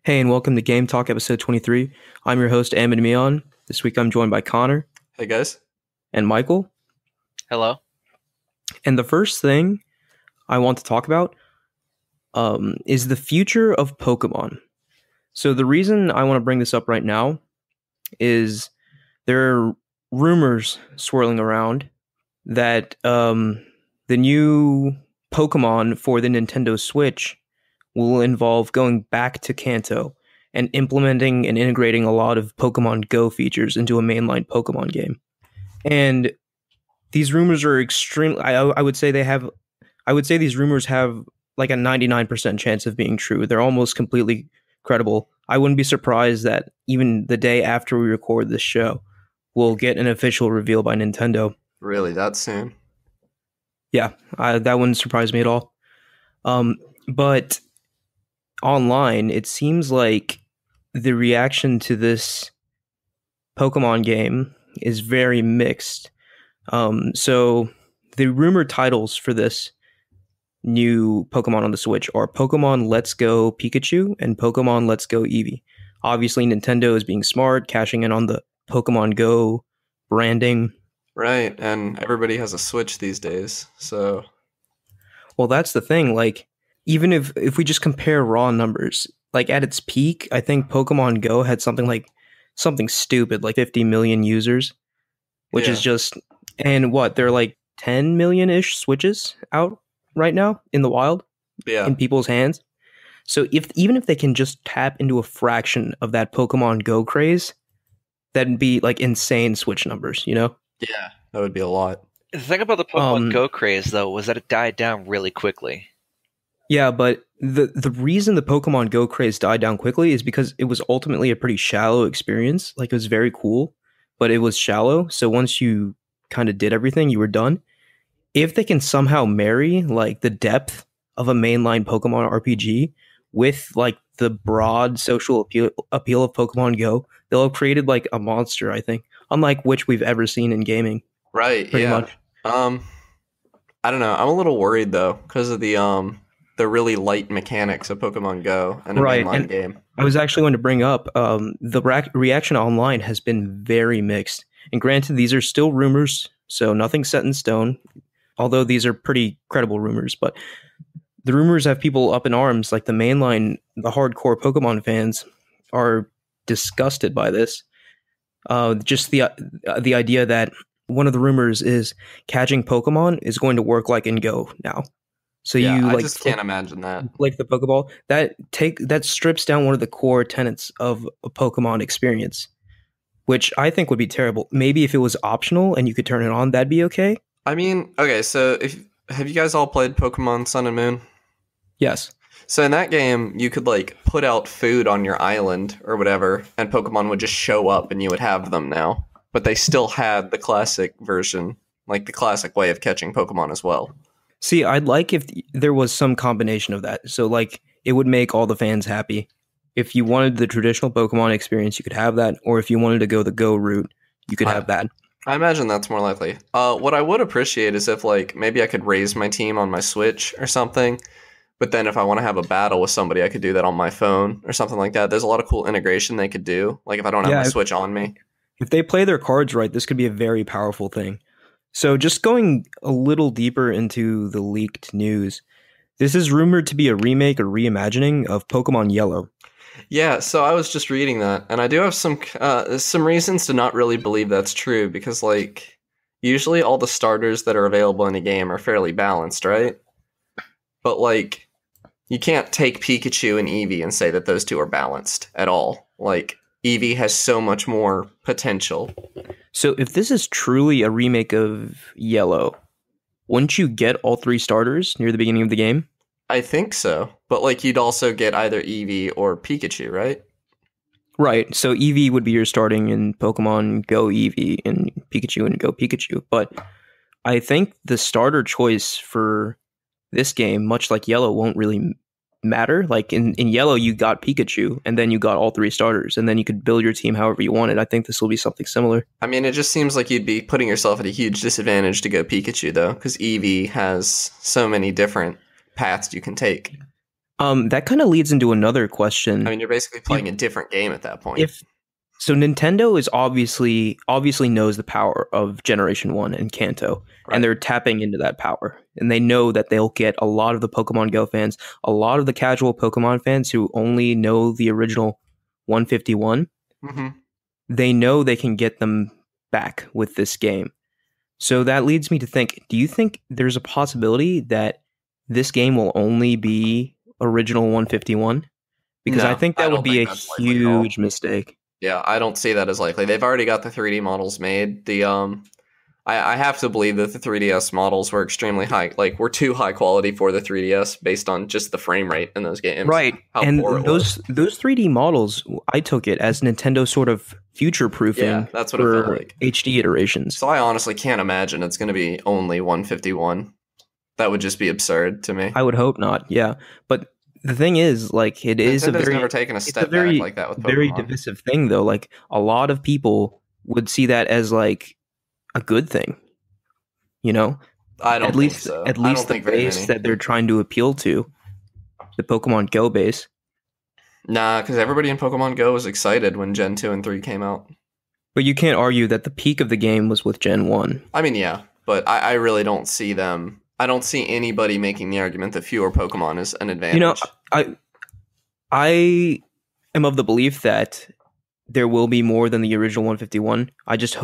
Hey, and welcome to Game Talk episode 23. I'm your host, Amid Mion. This week I'm joined by Connor Hey guys. and Michael. Hello. And the first thing I want to talk about is the future of Pokemon. So the reason I want to bring this up right now is there are rumors swirling around that the new Pokemon for the Nintendo Switch will involve going back to Kanto and implementing and integrating a lot of Pokemon Go features into a mainline Pokemon game. And these rumors are extremely. I would say these rumors have like a 99% chance of being true. They're almost completely credible. I wouldn't be surprised that even the day after we record this show, we'll get an official reveal by Nintendo. Really, that soon? Yeah, that wouldn't surprise me at all. But online, it seems like the reaction to this Pokemon game is very mixed. So the rumored titles for this new Pokemon on the Switch are Pokemon Let's Go Pikachu and Pokemon Let's Go Eevee. Obviously, Nintendo is being smart, cashing in on the Pokemon Go branding. Right, and everybody has a Switch these days, so... Well, that's the thing, like, even if we just compare raw numbers, like at its peak, I think Pokemon Go had something stupid, like 50 million users, which is just, and what, there are like 10 million-ish Switches out right now in the wild, in people's hands. So even if they can just tap into a fraction of that Pokemon Go craze, that'd be like insane Switch numbers, you know? Yeah, that would be a lot. The thing about the Pokemon Go craze, though, was that it died down really quickly. Yeah, but the reason the Pokemon Go craze died down quickly is because it was ultimately a pretty shallow experience. Like, it was very cool, but it was shallow. So once you kind of did everything, you were done. If they can somehow marry, like, the depth of a mainline Pokemon RPG with, like, the broad social appeal of Pokemon Go, they'll have created, like, a monster, I think, unlike which we've ever seen in gaming. Right, pretty yeah. much. I don't know. I'm a little worried, though, because of the really light mechanics of Pokemon Go and a mainline game. I was actually going to bring up the reaction online has been very mixed. And granted, these are still rumors, so nothing's set in stone, although these are pretty credible rumors. But the rumors have people up in arms, like the mainline, the hardcore Pokemon fans are disgusted by this. Just the idea that one of the rumors is catching Pokemon is going to work like in Go now. So I just can't imagine that. Like the Pokeball, that strips down one of the core tenets of a Pokemon experience, which I think would be terrible. Maybe if it was optional and you could turn it on, that'd be okay. I mean, okay, so have you guys all played Pokemon Sun and Moon? Yes. So in that game, you could like put out food on your island or whatever, and Pokemon would just show up and you would have them now. But they still had the classic version, like the classic way of catching Pokemon as well. See, I'd like if there was some combination of that. So, like, it would make all the fans happy. If you wanted the traditional Pokemon experience, you could have that. Or if you wanted to go the Go route, you could have that. I imagine that's more likely. What I would appreciate is if, like, maybe I could raise my team on my Switch or something. But then if I want to have a battle with somebody, I could do that on my phone or something like that. There's a lot of cool integration they could do. Like, if I don't have my Switch on me. If they play their cards right, this could be a very powerful thing. So just going a little deeper into the leaked news, this is rumored to be a remake or reimagining of Pokemon Yellow. Yeah, so I was just reading that, and I do have some reasons to not really believe that's true, because, like, usually all the starters that are available in a game are fairly balanced, right? But, like, you can't take Pikachu and Eevee and say that those two are balanced at all. Like, Eevee has so much more potential. So if this is truly a remake of Yellow, wouldn't you get all three starters near the beginning of the game? I think so. But, like, you'd also get either Eevee or Pikachu, right? Right. So Eevee would be your starting in Pokemon Go Eevee and Pikachu and Go Pikachu. But I think the starter choice for this game, much like Yellow, won't really matter. Like in Yellow, you got Pikachu, and then you got all three starters, and then you could build your team however you wanted. I think this will be something similar. I mean, it just seems like you'd be putting yourself at a huge disadvantage to go Pikachu, though, because Eevee has so many different paths you can take. That kind of leads into another question. I mean, you're basically playing a different game at that point. So Nintendo is obviously knows the power of Generation 1 and Kanto, Right. and they're tapping into that power. And they know that they'll get a lot of the Pokemon Go fans, a lot of the casual Pokemon fans who only know the original 151. Mm-hmm. They know they can get them back with this game. So that leads me to think, do you think there's a possibility that this game will only be original 151? Because I think that would be a huge mistake. Yeah, I don't see that as likely. They've already got the 3D models made. I have to believe that the 3DS models were extremely high, were too high quality for the 3DS based on just the frame rate in those games. Right, and those 3D models, I took it as Nintendo sort of future-proofing that's what it felt like. HD iterations. So I honestly can't imagine it's going to be only 151. That would just be absurd to me. I would hope not, yeah. But the thing is, it is Nintendo's never taken a step back like that with Pokemon. Very divisive thing, though. A lot of people would see that as a good thing. I don't think so. At least the base that they're trying to appeal to, the Pokemon Go base. Nah, because everybody in Pokemon Go was excited when Gen 2 and 3 came out. But you can't argue that the peak of the game was with Gen 1. I mean, yeah, but I really don't see them. I don't see anybody making the argument that fewer Pokemon is an advantage. I am of the belief that there will be more than the original 151. I just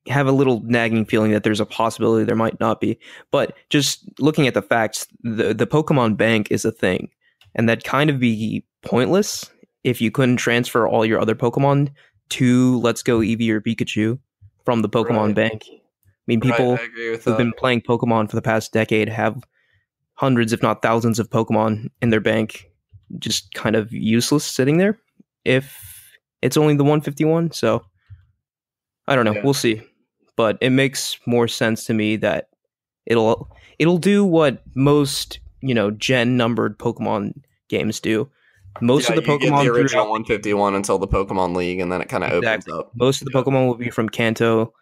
have a little nagging feeling that there's a possibility there might not be. But just looking at the facts, the Pokemon Bank is a thing. And that'd kind of be pointless if you couldn't transfer all your other Pokemon to Let's Go Eevee or Pikachu from the Pokemon Bank. I mean, people who've been playing Pokemon for the past decade have hundreds, if not thousands, of Pokemon in their bank, just kind of useless sitting there if it's only the 151. So I don't know. Yeah. We'll see. But it makes more sense to me that it'll do what most, gen numbered Pokemon games do. Most of the Pokemon get the original 151 until the Pokemon League, and then it kind of opens up. Most of the Pokemon will be from Kanto.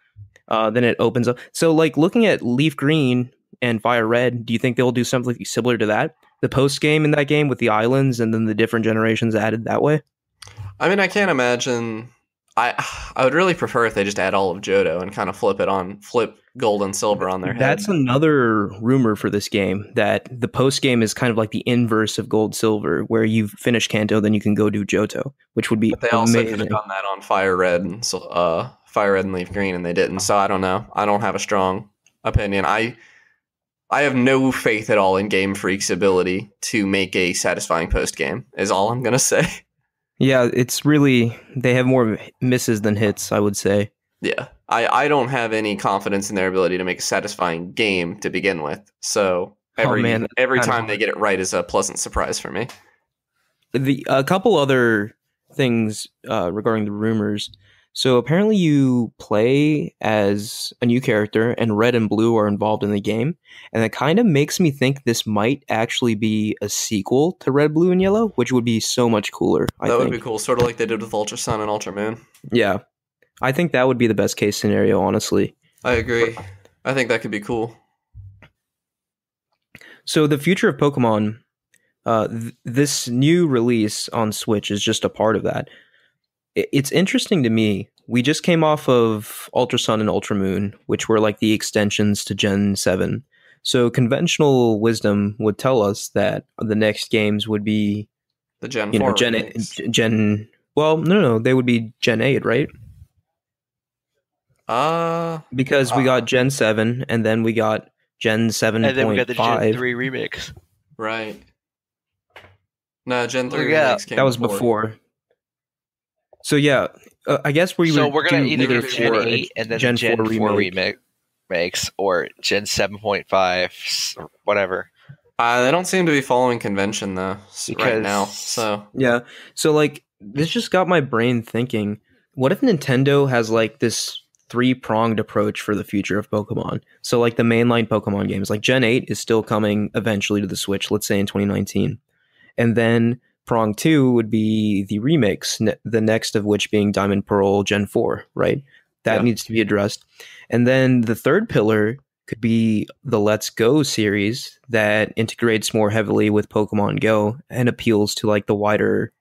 Then it opens up. So, looking at Leaf Green and Fire Red, do you think they'll do something similar to that? The post game in that game with the islands and then the different generations added that way? I mean, I can't imagine. I would really prefer if they just add all of Johto and kind of flip gold and silver on their head. That's another rumor for this game, that the post game is kind of like the inverse of gold silver, where you finish Kanto, then you can go do Johto, which would be amazing. But they also could have done that on Fire Red and Leaf Green, and they didn't. So I don't know. I don't have a strong opinion. I have no faith at all in Game Freak's ability to make a satisfying post game. Is all I'm gonna say. Yeah, it's really, they have more misses than hits, I would say. Yeah, I don't have any confidence in their ability to make a satisfying game to begin with. So every time they get it right is a pleasant surprise for me. A couple other things regarding the rumors. So apparently you play as a new character, and Red and Blue are involved in the game. And it kind of makes me think this might actually be a sequel to Red, Blue, and Yellow, which would be so much cooler. That would be cool, sort of like they did with Ultra Sun and Ultra Moon. Yeah. I think that would be the best case scenario, honestly. I agree. I think that could be cool. So the future of Pokemon, this new release on Switch is just a part of that. It's interesting to me. We just came off of Ultra Sun and Ultra Moon, which were like the extensions to Gen 7. So conventional wisdom would tell us that the next games would be the Gen 4 no, they would be Gen 8, right? Because we got Gen 7, and then we got Gen 7.5. And then we got the Gen 3 remix. Right. No, Gen 3 remix came that was before. So yeah, I guess we're gonna either do Gen 8 and then Gen 4 remakes, or Gen 7.5, or whatever. They don't seem to be following convention though right now. So yeah, so this just got my brain thinking: what if Nintendo has this three-pronged approach for the future of Pokemon? So the mainline Pokemon games, Gen 8 is still coming eventually to the Switch, let's say in 2019, and then prong 2 would be the remakes, the next of which being Diamond Pearl Gen 4, right? That needs to be addressed. And then the third pillar could be the Let's Go series that integrates more heavily with Pokemon Go and appeals to like the wider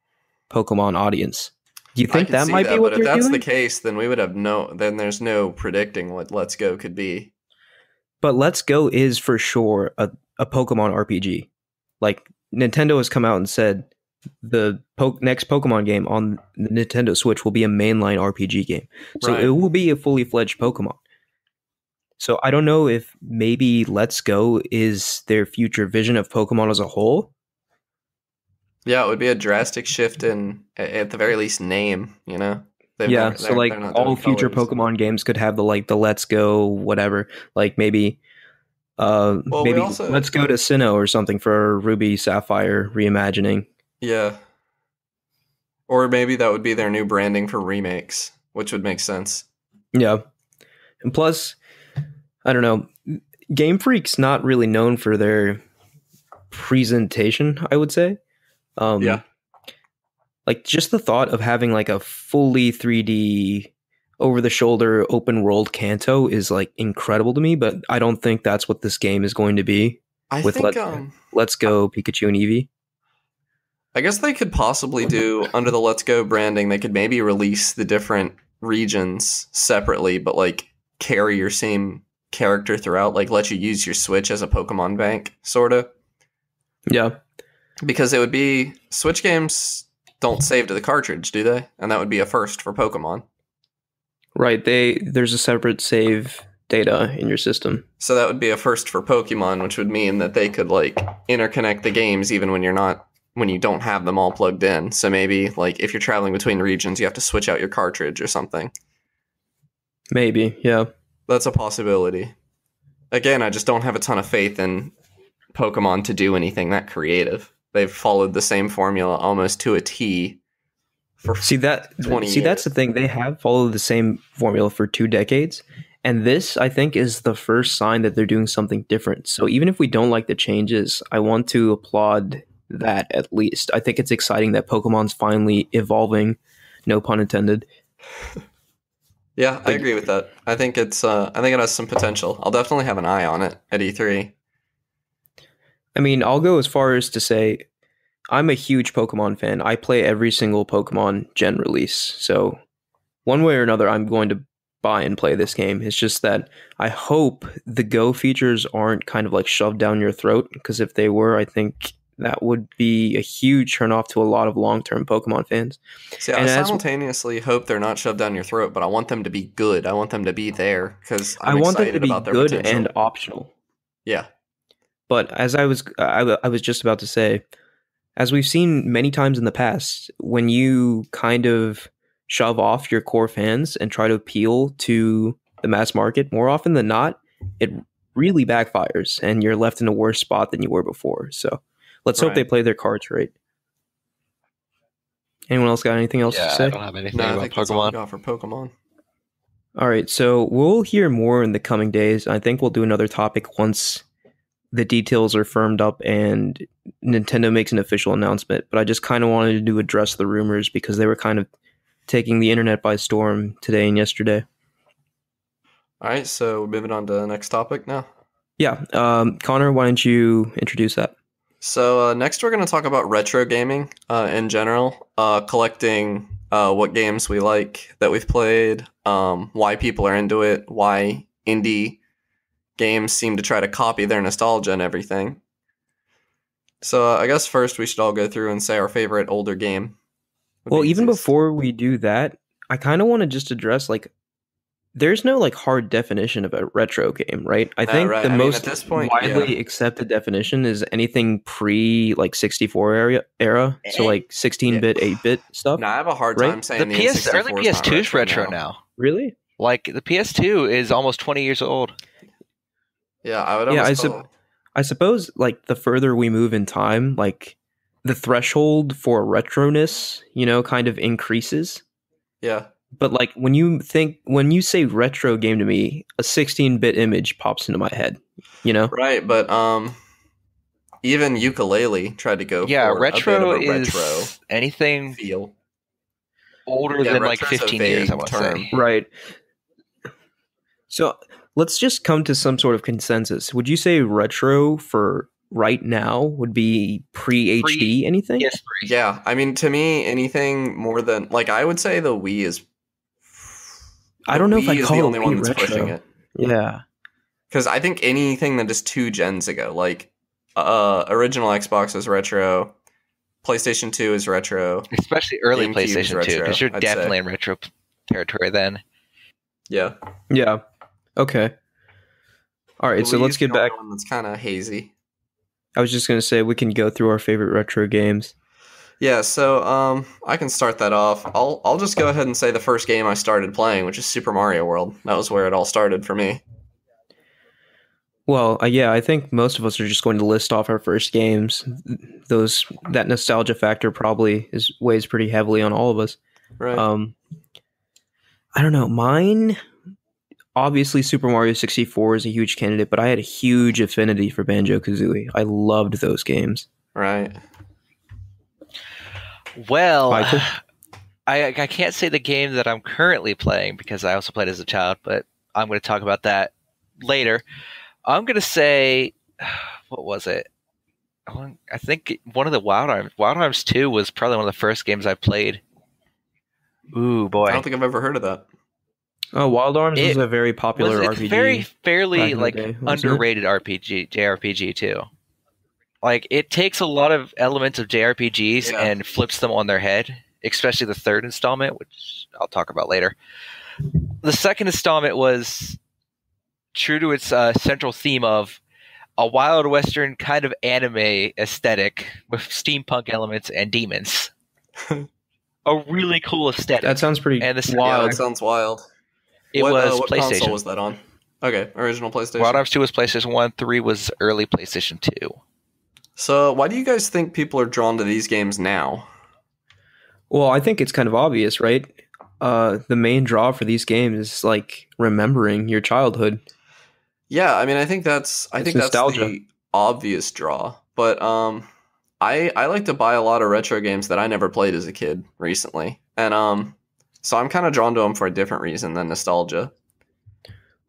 Pokemon audience. Do you think that might be what they're doing? But if that's the case, then we would have then there's no predicting what Let's Go could be. But Let's Go is for sure a Pokemon RPG. Like Nintendo has come out and said the next Pokemon game on the Nintendo Switch will be a mainline RPG game. So it will be a fully fledged Pokemon. So I don't know if maybe Let's Go is their future vision of Pokemon as a whole. Yeah, it would be a drastic shift in, at the very least, name, you know? So like all future Pokemon games could have the Let's Go whatever. Like maybe Let's Go to Sinnoh or something for Ruby Sapphire reimagining. Yeah. Or maybe that would be their new branding for remakes, which would make sense. Yeah. And plus, I don't know, Game Freak's not really known for their presentation, I would say. Yeah. Like just the thought of having like a fully 3D over-the-shoulder open-world Kanto is like incredible to me, but I don't think that's what this game is going to be. Let's Go Pikachu and Eevee. I guess they could possibly do, under the Let's Go branding, they could maybe release the different regions separately, but like carry your same character throughout, like let you use your Switch as a Pokemon bank, sort of. Yeah. Because it would be, Switch games don't save to the cartridge, do they? And that would be a first for Pokemon. Right, there's a separate save data in your system. So that would be a first for Pokemon, which would mean that they could like interconnect the games even when you don't have them all plugged in. So maybe like if you're traveling between regions, you have to switch out your cartridge or something. Maybe, yeah. That's a possibility. Again, I just don't have a ton of faith in Pokemon to do anything that creative. They've followed the same formula almost to a T for 20 years. That's the thing. They have followed the same formula for 2 decades. And this, I think, is the first sign that they're doing something different. So even if we don't like the changes, I want to applaud that at least. I think it's exciting that Pokemon's finally evolving, no pun intended. Yeah, I agree with that. I think it has some potential. I'll definitely have an eye on it at E3. I mean, I'll go as far as to say I'm a huge Pokemon fan. I play every single Pokemon Gen release. So one way or another, I'm going to buy and play this game. It's just that I hope the Go features aren't kind of like shoved down your throat, because if they were, I think that would be a huge turnoff to a lot of long-term Pokemon fans. See, I simultaneously hope they're not shoved down your throat, but I want them to be good. I want them to be there because I want them to be good potential. And optional. Yeah. But as I was just about to say, as we've seen many times in the past, when you kind of shove off your core fans and try to appeal to the mass market, more often than not, it really backfires and you're left in a worse spot than you were before. So let's hope they play their cards right. Anyone else got anything else to say? I don't have anything about Pokemon. That's all I got for Pokemon. All right, so we'll hear more in the coming days. I think we'll do another topic once the details are firmed up and Nintendo makes an official announcement. But I just kind of wanted to address the rumors because they were kind of taking the internet by storm today and yesterday. All right, so moving on to the next topic now. Yeah, Connor, why don't you introduce that? So next we're going to talk about retro gaming in general, collecting what games we like that we've played, why people are into it, why indie games seem to try to copy their nostalgia and everything. So I guess first we should all go through and say our favorite older game. Well, even before we do that, I kind of want to just address, like, there's no, like, hard definition of a retro game, right? I think the most widely accepted definition is anything pre, like, 64 era, so, like, 16-bit, 8-bit stuff. No, I have a hard time saying the early PS2 is retro now. Really? Like, the PS2 is almost 20 years old. Yeah, I would I suppose, like, the further we move in time, like, the threshold for retroness, kind of increases. Yeah. But, like, when you say retro game to me, a 16-bit image pops into my head, Right, but even Ukulele tried to go for retro a bit of a is anything feel older than, like, 15 years, I want to say. Right. So let's just come to some sort of consensus. Would you say retro for right now would be pre-HD anything? Yes, yeah. I mean, to me, anything more than like I would say the Wii is. I don't know if I call the it only one that's retro. pushing it. Yeah, because I think anything that is 2 gens ago, like original Xbox is retro, PlayStation 2 is retro, especially early GameCube PlayStation 2, because you're I'd definitely say. in retro territory then. Yeah. Yeah. Okay. All right, so let's get back. One that's kind of hazy. I was just gonna say we can go through our favorite retro games. Yeah, so I can start that off. I'll just go ahead and say the first game I started playing, which is Super Mario World. That was where it all started for me. Well, yeah, I think most of us are just going to list off our first games. That nostalgia factor probably weighs pretty heavily on all of us. Right. I don't know. Mine, obviously, Super Mario 64 is a huge candidate, but I had a huge affinity for Banjo-Kazooie. I loved those games. Right. Well, I can't say the game that I'm currently playing because I also played as a child, but I'm going to talk about that later. I'm going to say, what was it? I think one of the Wild Arms. Wild Arms 2 was probably one of the first games I played. Ooh, boy. I don't think I've ever heard of that. Oh, Wild Arms was a very popular RPG. It's very fairly day, underrated JRPG too. Like it takes a lot of elements of JRPGs and flips them on their head, especially the third installment, which I'll talk about later. The second installment was true to its central theme of a Wild Western kind of anime aesthetic with steampunk elements and demons. A really cool aesthetic. That sounds pretty wild. Yeah, that sounds wild. It was what PlayStation. console was that on? Okay, original PlayStation. Wild Arms 2 was PlayStation 1, 3 was early PlayStation 2. So why do you guys think people are drawn to these games now? Well, I think it's kind of obvious, right? The main draw for these games is like remembering your childhood. Yeah, I mean, I think that's the obvious draw. But I like to buy a lot of retro games that I never played as a kid recently, and so I'm kind of drawn to them for a different reason than nostalgia.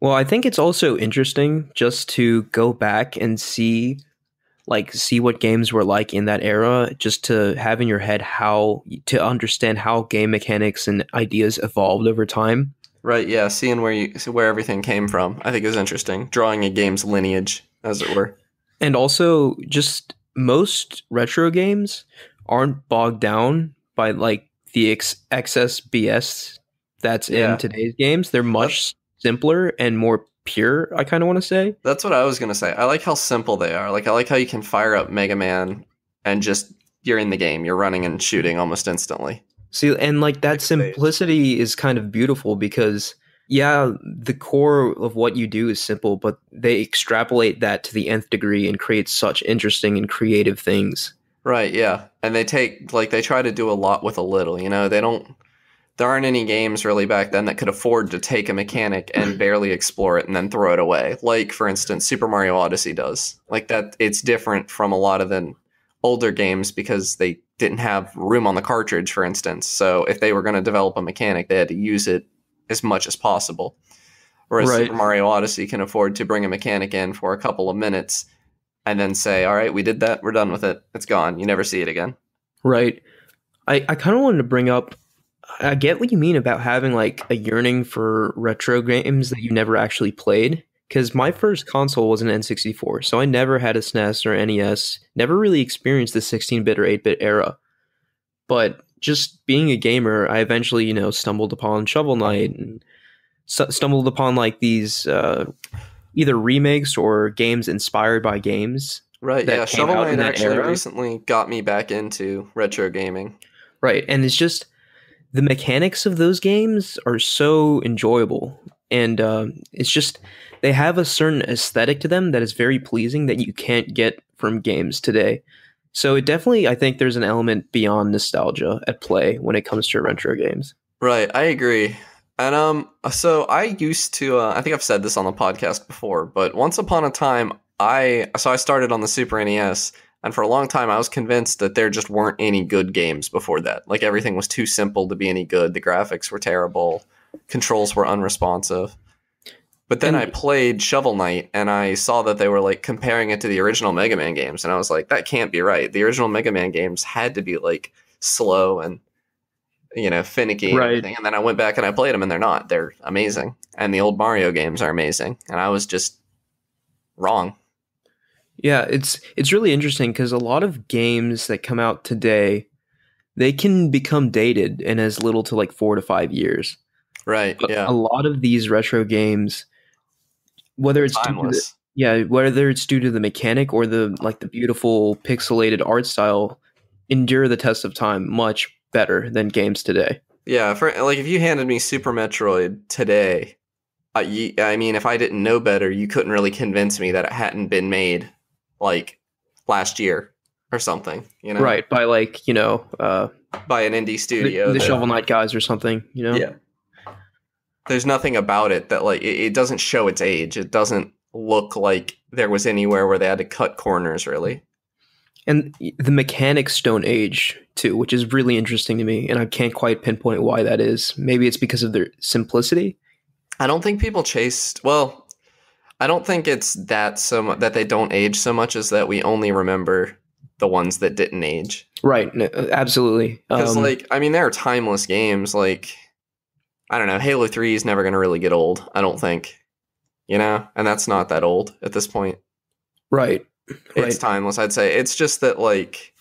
Well, I think it's also interesting just to go back and see what games were like in that era, just to have in your head to understand how game mechanics and ideas evolved over time. Right, yeah, seeing where everything came from, I think is interesting. Drawing a game's lineage, as it were. And also, just most retro games aren't bogged down by like the excess BS that's in today's games. They're much simpler and more pure, I kind of want to say. That's what I was going to say. I like how simple they are. Like I like how you can fire up Mega Man and just you're in the game. You're running and shooting almost instantly. See, and like that simplicity is kind of beautiful because the core of what you do is simple, but they extrapolate that to the nth degree and create such interesting and creative things. Right, yeah. And they try to do a lot with a little, there aren't any games really back then that could afford to take a mechanic and barely explore it and then throw it away. Like, for instance, Super Mario Odyssey does. Like that, it's different from a lot of the older games because they didn't have room on the cartridge, for instance. So if they were going to develop a mechanic, they had to use it as much as possible. Whereas Super Mario Odyssey can afford to bring a mechanic in for a couple of minutes and then say, all right, we did that, we're done with it, it's gone, you never see it again. Right. I kind of wanted to bring up, I get what you mean about having like a yearning for retro games that you never actually played. Because my first console was an N64, so I never had a SNES or NES, never really experienced the 16-bit or 8-bit era. But just being a gamer, I eventually, stumbled upon Shovel Knight and stumbled upon like these either remakes or games inspired by games. Right, yeah, Shovel Knight actually recently got me back into retro gaming. Right, and it's just the mechanics of those games are so enjoyable. And it's just, they have a certain aesthetic to them that is very pleasing that you can't get from games today. So it definitely, I think there's an element beyond nostalgia at play when it comes to retro games. Right, I agree. And so I used to, I think I've said this on the podcast before, but once upon a time, I started on the Super NES, and for a long time I was convinced that there just weren't any good games before that. Like everything was too simple to be any good. The graphics were terrible. Controls were unresponsive. But then And- I played Shovel Knight, and I saw that they were like comparing it to the original Mega Man games, and I was like, that can't be right. The original Mega Man games had to be like slow and finicky and Right. everything. And then I went back and I played them, and they're not. They're amazing, and the old Mario games are amazing. And I was just wrong. Yeah, it's really interesting because a lot of games that come out today, they can become dated in as little to like 4 to 5 years. Right? But Yeah. a lot of these retro games, whether it's Timeless. whether it's due to the mechanic or the beautiful pixelated art style, endure the test of time much better than games today. Yeah. For like, if you handed me Super Metroid today, I mean, if I didn't know better, you couldn't really convince me that it hadn't been made like last year or something. Right, by by an indie studio. the Shovel Knight guys or something. Yeah. There's nothing about it that like it doesn't show its age. It doesn't look like there was anywhere where they had to cut corners, really. And the mechanics don't age too, which is really interesting to me, and I can't quite pinpoint why that is. Maybe it's because of their simplicity. I don't think people chased. Well, I don't think it's that so much that they don't age so much as that we only remember the ones that didn't age. Right, no, absolutely. Because there are timeless games. Like, I don't know, Halo 3 is never going to really get old. I don't think, and that's not that old at this point. Right. It's timeless, I'd say. It's just that, like,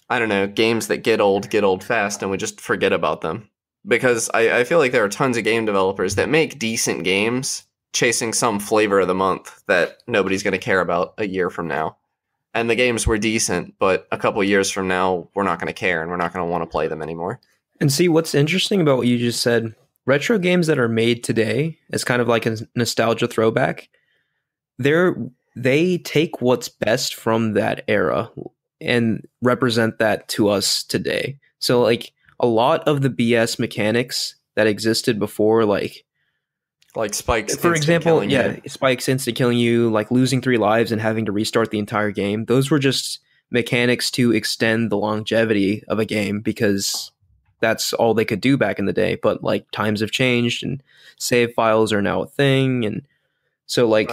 I don't know, games that get old fast and we just forget about them. Because I feel like there are tons of game developers that make decent games chasing some flavor of the month that nobody's going to care about a year from now. And the games were decent, but a couple years from now, we're not going to care and we're not going to want to play them anymore. And see, what's interesting about what you just said, retro games that are made today as kind of like a nostalgia throwback, they take what's best from that era and represent that to us today. So like a lot of the BS mechanics that existed before, like spikes, for example, spikes instant killing you, like losing 3 lives and having to restart the entire game. Those were just mechanics to extend the longevity of a game because that's all they could do back in the day. But like times have changed and save files are now a thing, and so like.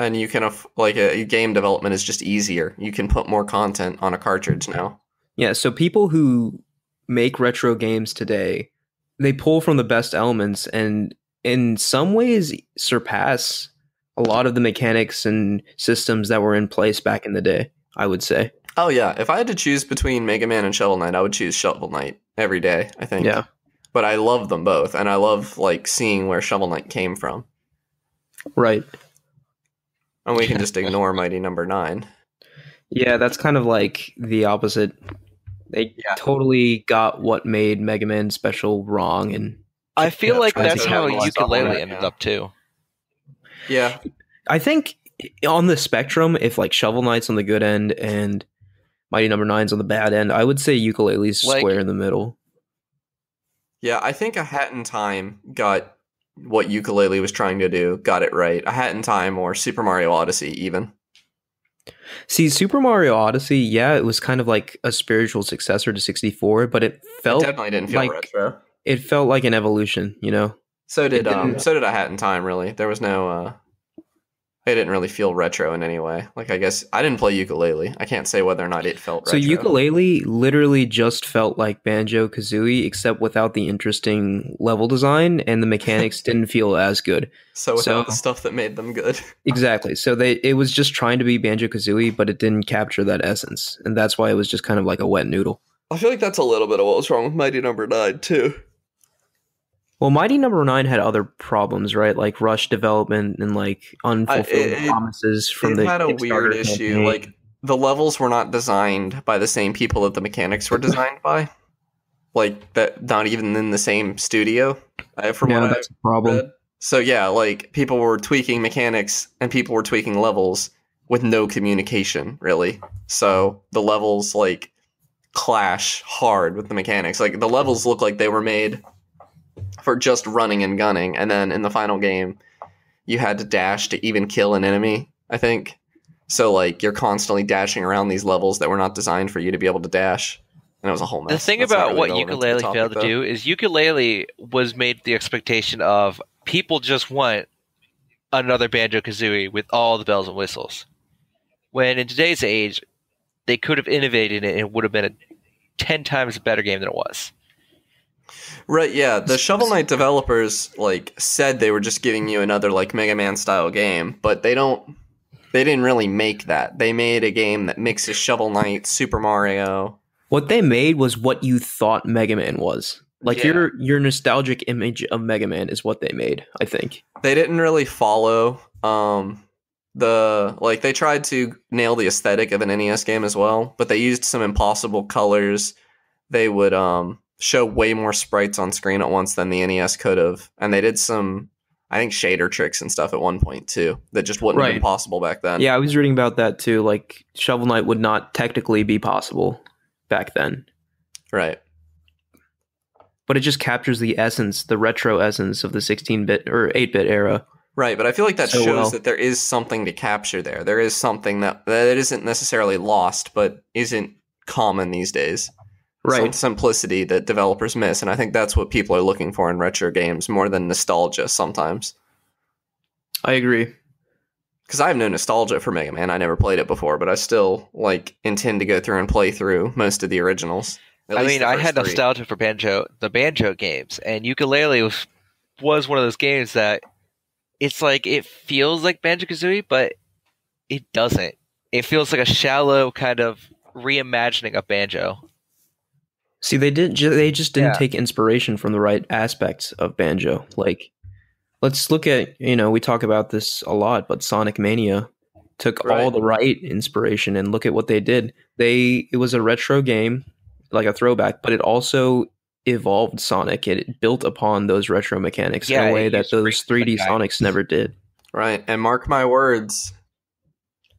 And you can a game development is just easier. You can put more content on a cartridge now. Yeah, so people who make retro games today, they pull from the best elements and in some ways surpass a lot of the mechanics and systems that were in place back in the day, I would say. Oh yeah, if I had to choose between Mega Man and Shovel Knight, I would choose Shovel Knight every day, I think. Yeah. But I love them both, and I love like seeing where Shovel Knight came from. Right. And we can just ignore Mighty Number 9. Yeah, that's kind of like the opposite. They totally got what made Mega Man special wrong, and I feel like that's to how capitalize on Ukulele that, ended yeah. up too. Yeah. I think on the spectrum, if like Shovel Knight's on the good end and Mighty Number 9's on the bad end, I would say Ukulele's Like- square in the middle. Yeah, I think A Hat in Time got what Ukulele was trying to do, got it right. A Hat in Time or Super Mario Odyssey even. See, Super Mario Odyssey, yeah, it was kind of like a spiritual successor to 64, but it It felt definitely didn't feel like retro. it felt like an evolution, So did didn't- A Hat in Time, really. There was no it didn't really feel retro in any way. Like, I guess I didn't play Ukulele. I can't say whether or not it felt So retro. Ukulele literally just felt like Banjo-Kazooie, except without the interesting level design, and the mechanics didn't feel as good. So without so- the stuff that made them good. Exactly. So it was just trying to be Banjo-Kazooie, but it didn't capture that essence, and that's why it was just kind of like a wet noodle. I feel like that's a little bit of what was wrong with Mighty Number 9 too. Well, Mighty Number 9 had other problems, right? Like rush development and like unfulfilled promises from the It had a Kickstarter weird issue. campaign. Like, the levels were not designed by the same people that the mechanics were designed by. Like, that, not even in the same studio. From yeah, what that's a problem. I've read. So yeah, like, people were tweaking mechanics and people were tweaking levels with no communication, really. So the levels like clash hard with the mechanics. Like, the levels look like they were made for just running and gunning, and then in the final game you had to dash to even kill an enemy, I think. So like, you're constantly dashing around these levels that were not designed for you to be able to dash, and it was a whole mess. The thing That's not about really what relevant to the Ukulele topic, failed to though. do is Ukulele was made the expectation of people just want another Banjo-Kazooie with all the bells and whistles. When in today's age, they could have innovated it and it would have been a 10 times better game than it was. Right, yeah. The Shovel Knight developers said they were just giving you another Mega Man style game, but they didn't really make that. They made a game that mixes Shovel Knight, Super Mario. What they made was what you thought Mega Man was. Your nostalgic image of Mega Man is what they made, I think. They didn't really follow they tried to nail the aesthetic of an NES game as well, but they used some impossible colors. They would show way more sprites on screen at once than the NES could have, and they did some, I think, shader tricks and stuff at one point too that just wouldn't have been possible back then. Yeah, I was reading about that too. Shovel Knight would not technically be possible back then. Right. But it just captures the essence, the retro essence of the 16-bit or 8-bit era. Right, but I feel like that shows that there is something to capture there. There is something that isn't necessarily lost, but isn't common these days. Right. Some simplicity that developers miss, and I think that's what people are looking for in retro games more than nostalgia sometimes. I agree. Because I have no nostalgia for Mega Man. I never played it before, but I still intend to go through and play through most of the originals. I had nostalgia for the Banjo games, and Yooka-Laylee was one of those games that it's it feels like Banjo-Kazooie, but it doesn't. It feels like a shallow kind of reimagining of Banjo. See, they just didn't take inspiration from the right aspects of Banjo. Let's look at, we talk about this a lot, but Sonic Mania took all the right inspiration and look at what they did. It was a retro game, like a throwback, but it also evolved Sonic. It built upon those retro mechanics in a way that those 3D Sonics never did. Right, and mark my words,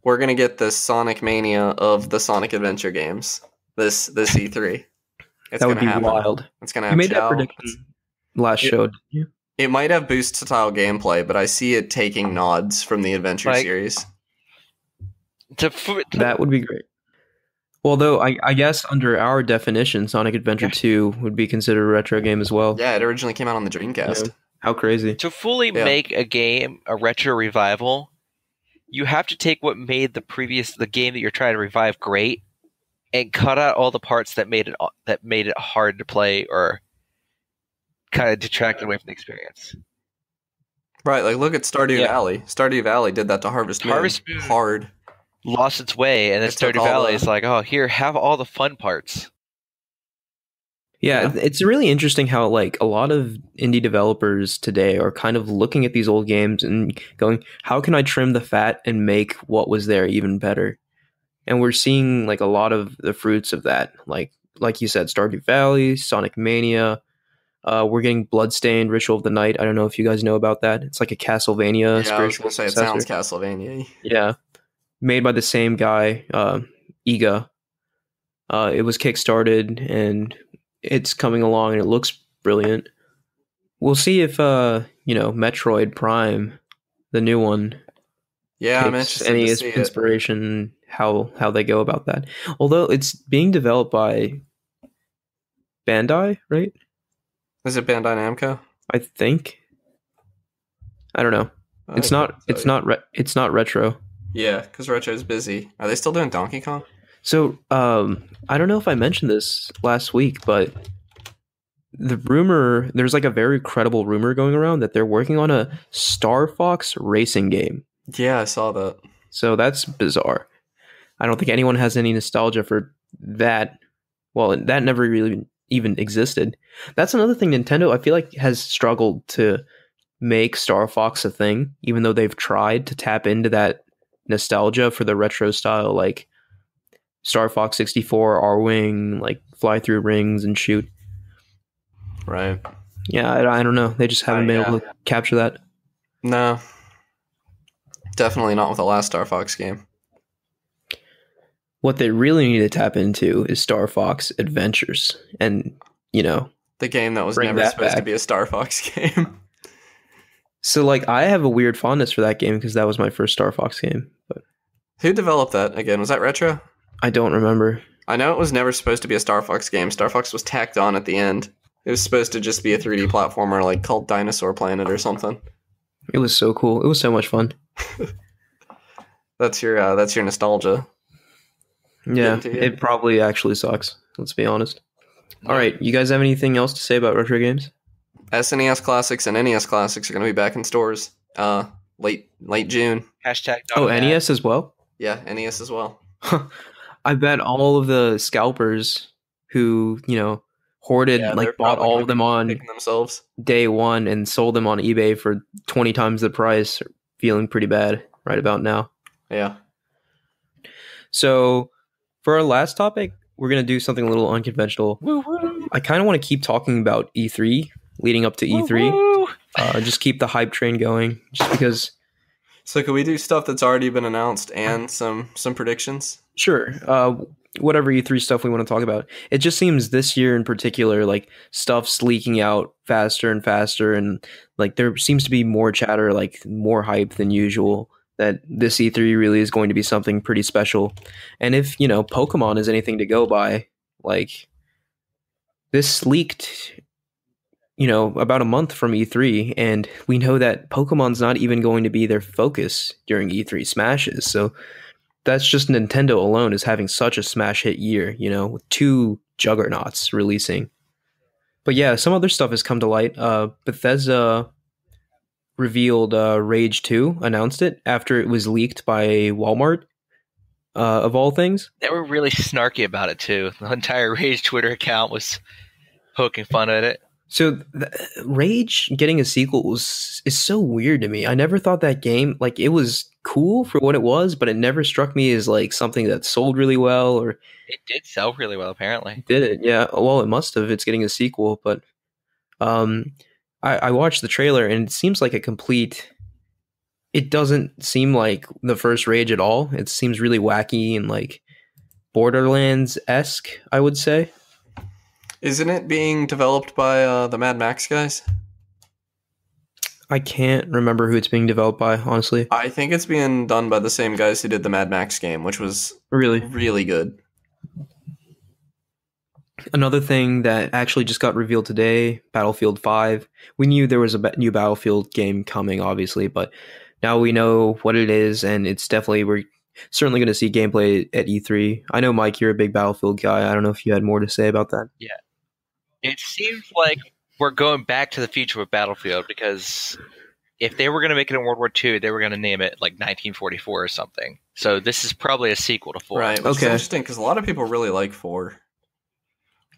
we're going to get this Sonic Mania of the Sonic Adventure games, this E3. That would be wild. It's going to have you made that prediction last show, didn't you? It might have boost-style gameplay, but I see it taking nods from the Adventure series. That would be great. Well, though, I guess under our definition, Sonic Adventure 2 would be considered a retro game as well. Yeah, it originally came out on the Dreamcast. Yeah. How crazy. To fully make a game a retro revival, you have to take what made the game that you're trying to revive great and cut out all the parts that made it hard to play or kind of detracted away from the experience. Right, look at Stardew Valley. Stardew Valley did that to Harvest Moon. Harvest Moon hard. Lost its way, and then Stardew Valley is here, have all the fun parts. Yeah, it's really interesting how a lot of indie developers today are kind of looking at these old games and going, how can I trim the fat and make what was there even better? And we're seeing a lot of the fruits of that. Like you said, Stardew Valley, Sonic Mania. We're getting Bloodstained, Ritual of the Night. I don't know if you guys know about that. It's like a Castlevania. Yeah, I was going to say, it sounds Castlevania. Yeah. Made by the same guy, Iga. It was kickstarted, and it's coming along, and it looks brilliant. We'll see if, Metroid Prime, the new one, I'm interested any to see inspiration, how they go about that. Although it's being developed by Bandai, right? Is it Bandai Namco? I think. I don't know. It's not retro. Yeah, because Retro's busy. Are they still doing Donkey Kong? So, I don't know if I mentioned this last week, but there's a very credible rumor going around that they're working on a Star Fox racing game. Yeah, I saw that. So that's bizarre. I don't think anyone has any nostalgia for that. Well, that never really even existed. That's another thing Nintendo, I feel like, has struggled to make Star Fox a thing, even though they've tried to tap into that nostalgia for the retro style, like Star Fox 64, R-Wing, fly through rings and shoot. Right. Yeah, I don't know. They just haven't been able to capture that. No. Definitely not with the last Star Fox game. What they really need to tap into is Star Fox Adventures. And, the game that was never supposed to be a Star Fox game. So, I have a weird fondness for that game because that was my first Star Fox game. But who developed that again? Was that Retro? I don't remember. I know it was never supposed to be a Star Fox game. Star Fox was tacked on at the end. It was supposed to just be a 3D platformer called Dinosaur Planet or something. It was so cool. It was so much fun. That's your nostalgia. Yeah, Getting to you. it probably actually sucks. Let's be honest. All right, you guys have anything else to say about retro games? SNES Classics and NES Classics are going to be back in stores late June. Hashtag Oh, not mad. NES as well? Yeah, NES as well. I bet all of the scalpers who, hoarded, Yeah, they're bought probably all gonna of them be on picking themselves. day one and sold them on eBay for 20 times the price are feeling pretty bad right about now. Yeah. So, for our last topic, we're going to do something a little unconventional. I kind of want to keep talking about E3, leading up to E3. Just keep the hype train going, just because. So can we do stuff that's already been announced and some predictions? Sure. Whatever E3 stuff we want to talk about. It just seems this year in particular, stuff's leaking out faster and faster, and there seems to be more chatter, more hype than usual, that this E3 really is going to be something pretty special. And if, Pokemon is anything to go by, this leaked, about a month from E3, and we know that Pokemon's not even going to be their focus during E3 smashes. So that's just Nintendo alone is having such a smash hit year, with 2 juggernauts releasing. But yeah, some other stuff has come to light. Bethesda revealed Rage 2, announced it after it was leaked by Walmart, of all things. They were really snarky about it too. The entire Rage Twitter account was poking fun at it. So Rage getting a sequel is so weird to me. I never thought that game, it was cool for what it was, but it never struck me as something that sold really well, or it did sell really well apparently. Did it? Yeah. Well, it must have. It's getting a sequel, but I watched the trailer and it seems like a complete. It doesn't seem like the first Rage at all. It seems really wacky and Borderlands-esque, I would say. Isn't it being developed by the Mad Max guys? I can't remember who it's being developed by, honestly. I think it's being done by the same guys who did the Mad Max game, which was really good. Another thing that actually just got revealed today, Battlefield 5. We knew there was a new Battlefield game coming, obviously, but now we know what it is, and it's definitely, we're certainly going to see gameplay at E3. I know, Mike, you're a big Battlefield guy. I don't know if you had more to say about that. Yeah. It seems like we're going back to the future with Battlefield, because if they were going to make it in World War II, they were going to name it 1944 or something. So this is probably a sequel to 4. Right, which is interesting because a lot of people really like 4.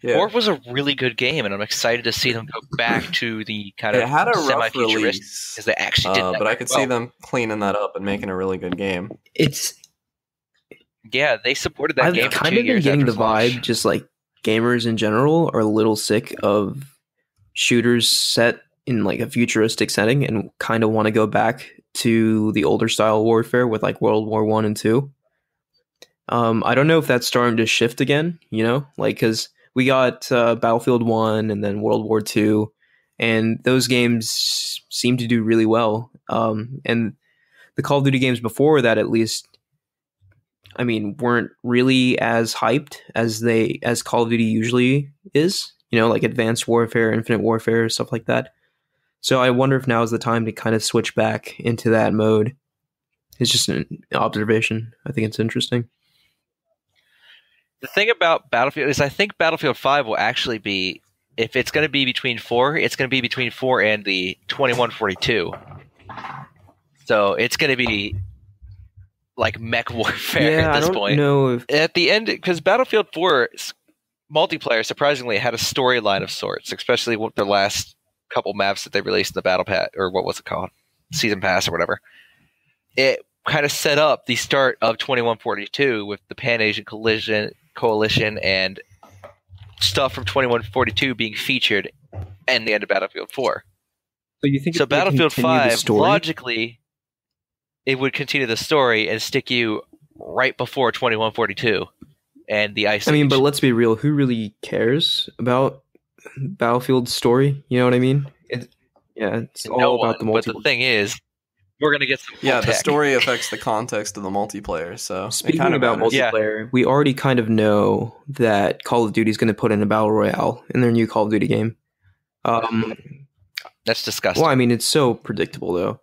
Yeah. 4 was a really good game, and I'm excited to see them go back to the kind of it had a rough semi-futuristic, release, because they actually did that. But I could see them cleaning that up and making a really good game. Yeah, they supported that game. I've kind of been getting the vibe, just gamers in general are a little sick of shooters set in a futuristic setting and kind of want to go back to the older style warfare with World War 1 and 2. I don't know if that's starting to shift again, because we got Battlefield 1 and then World War 2, and those games seem to do really well. And the Call of Duty games before that, at least, weren't really as hyped as Call of Duty usually is, Advanced Warfare, Infinite Warfare, stuff like that. So I wonder if now is the time to kind of switch back into that mode. It's just an observation. I think it's interesting. The thing about Battlefield is I think Battlefield 5 will actually be, if it's going to be between 4, it's going to be between 4 and the 2142. So it's going to be mech warfare at this point. Know if... At the end, because Battlefield 4's multiplayer surprisingly had a storyline of sorts, especially with the last couple maps that they released in the Battle Pass, or what was it called? Season Pass or whatever. It kind of set up the start of 2142 with the Pan-Asian Coalition and stuff from 2142 being featured and the end of Battlefield 4. So you think Battlefield 5, logically, it would continue the story and stick you right before 2142 and the Ice Age. But let's be real. Who really cares about Battlefield's story? You know what I mean? It's all about the multiplayer. But the thing is, we're going to get some the story affects the context of the multiplayer. So speaking about multiplayer, we already kind of know that Call of Duty is going to put in a battle royale in their new Call of Duty game. That's disgusting. Well, it's so predictable though.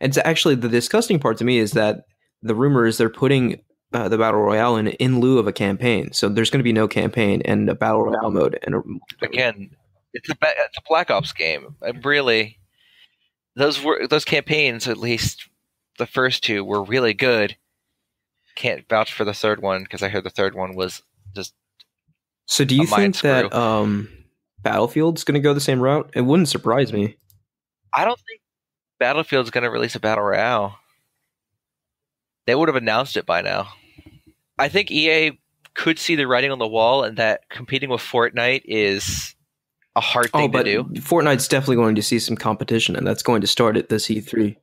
It's actually the disgusting part to me is that the rumor is they're putting the battle royale in lieu of a campaign. So there's going to be no campaign and a battle royale mode. And Again, it's a Black Ops game. Really, those campaigns, at least the first two, were really good. Can't vouch for the third one because I heard the third one was just. So do you think that Battlefield's going to go the same route? It wouldn't surprise me. I don't think Battlefield's going to release a battle royale. They would have announced it by now. I think EA could see the writing on the wall, and that competing with Fortnite is a hard thing to do. Fortnite's definitely going to see some competition, and that's going to start at this E3.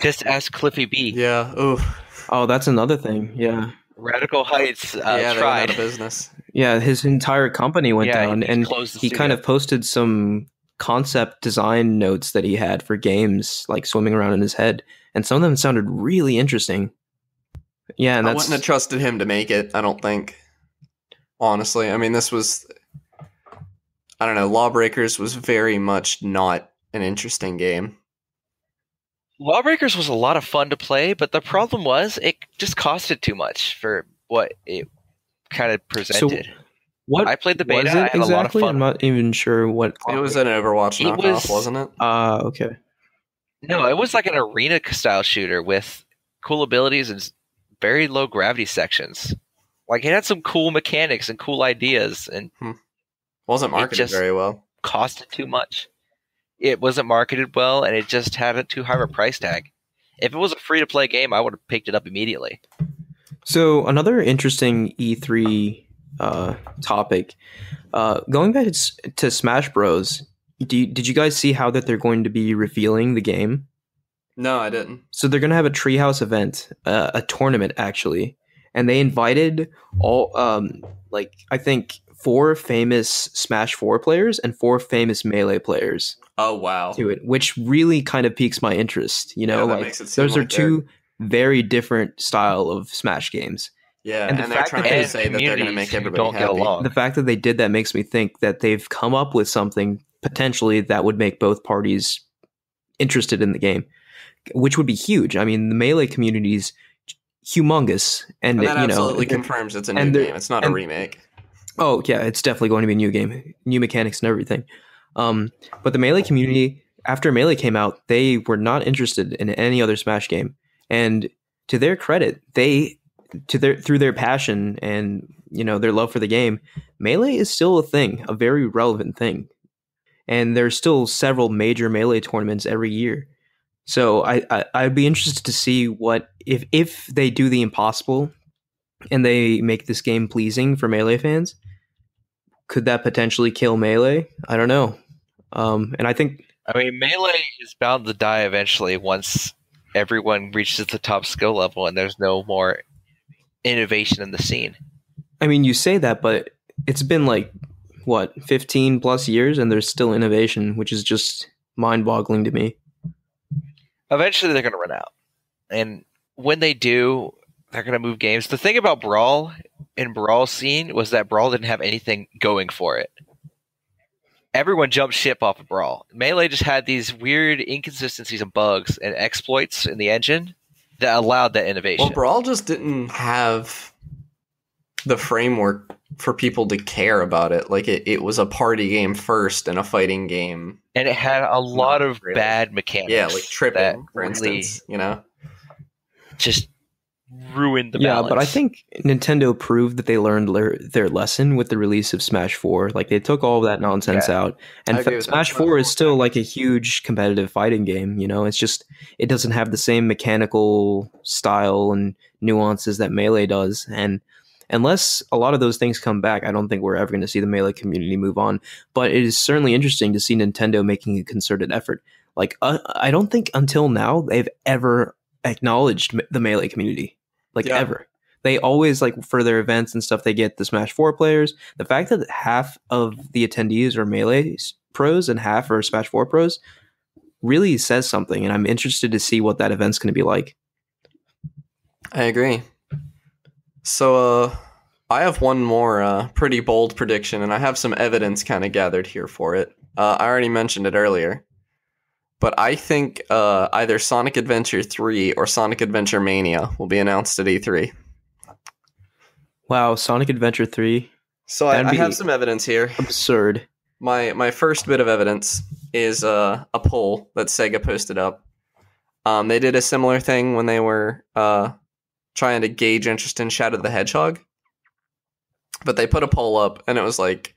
Just ask Cliffy B. Yeah. Oh, that's another thing. Yeah. Radical Heights they went tried. out of business. Yeah, his entire company went down, and he kind of posted some concept design notes that he had for games, like swimming around in his head, and some of them sounded really interesting. Yeah, and I wouldn't have trusted him to make it, I don't think. Honestly. I mean, this was... I don't know, Lawbreakers was very much not an interesting game. Lawbreakers was a lot of fun to play, but the problem was it just costed too much for what it kind of presented. So I played the beta. Was it I had exactly? a lot of fun. I'm not even sure what. It was an Overwatch knockoff, wasn't it? Okay. No, it was like an arena style shooter with cool abilities and very low gravity sections. Like it had some cool mechanics and cool ideas, and wasn't marketed very well. Costed too much. It wasn't marketed well, and it just had a too high of a price tag. If it was a free to play game, I would have picked it up immediately. So another interesting E3 topic, going back to Smash Bros. Did you guys see how that they're going to be revealing the game? No, I didn't. So they're going to have a Treehouse event, a tournament actually, and they invited all, I think 4 famous Smash 4 players and 4 famous Melee players. Oh wow! To it, which really kind of piques my interest. You know, makes it seem those are 2 very different style of Smash games. Yeah, and they're trying to say that they're going to make everybody happy. The fact that they did that makes me think that they've come up with something potentially that would make both parties interested in the game, which would be huge. I mean, the Melee community's humongous, and that absolutely confirms it's a new game. It's not a remake. Oh yeah, it's definitely going to be a new game, new mechanics and everything. But the Melee community, after Melee came out, they were not interested in any other Smash game. And to their credit, through their passion and their love for the game, Melee is still a thing, a very relevant thing. And there's still several major Melee tournaments every year. So I'd be interested to see what if they do the impossible and they make this game pleasing for Melee fans. Could that potentially kill Melee? I don't know. And I think... Melee is bound to die eventually once everyone reaches the top skill level and there's no more innovation in the scene. I mean, you say that, but it's been 15 plus years and there's still innovation, which is just mind-boggling to me. Eventually they're going to run out. And when they do, they're going to move games. The thing about Brawl in Brawl scene was that Brawl didn't have anything going for it. Everyone jumped ship off of Brawl. Melee just had these weird inconsistencies and bugs and exploits in the engine that allowed that innovation. Well, Brawl just didn't have the framework for people to care about it. It was a party game first and a fighting game. And it had a lot of bad mechanics. Yeah, like tripping, for instance, just ruined the balance. Yeah, but I think Nintendo proved that they learned their lesson with the release of Smash 4. They took all of that nonsense out. And Smash 4 is still a huge competitive fighting game, It's just, it doesn't have the same mechanical style and nuances that Melee does. And unless a lot of those things come back, I don't think we're ever going to see the Melee community move on. But it is certainly interesting to see Nintendo making a concerted effort. I don't think until now they've ever acknowledged the Melee community. Ever. They always, for their events and stuff, they get the Smash 4 players. The fact that half of the attendees are Melee pros and half are Smash 4 pros really says something, and I'm interested to see what that event's going to be like. I agree. So, I have one more pretty bold prediction, and I have some evidence kind of gathered here for it. I already mentioned it earlier, but I think either Sonic Adventure 3 or Sonic Adventure Mania will be announced at E3. Wow, Sonic Adventure 3. So I have some evidence here. Absurd. My first bit of evidence is a poll that Sega posted up. They did a similar thing when they were trying to gauge interest in Shadow the Hedgehog. But they put a poll up, and it was like,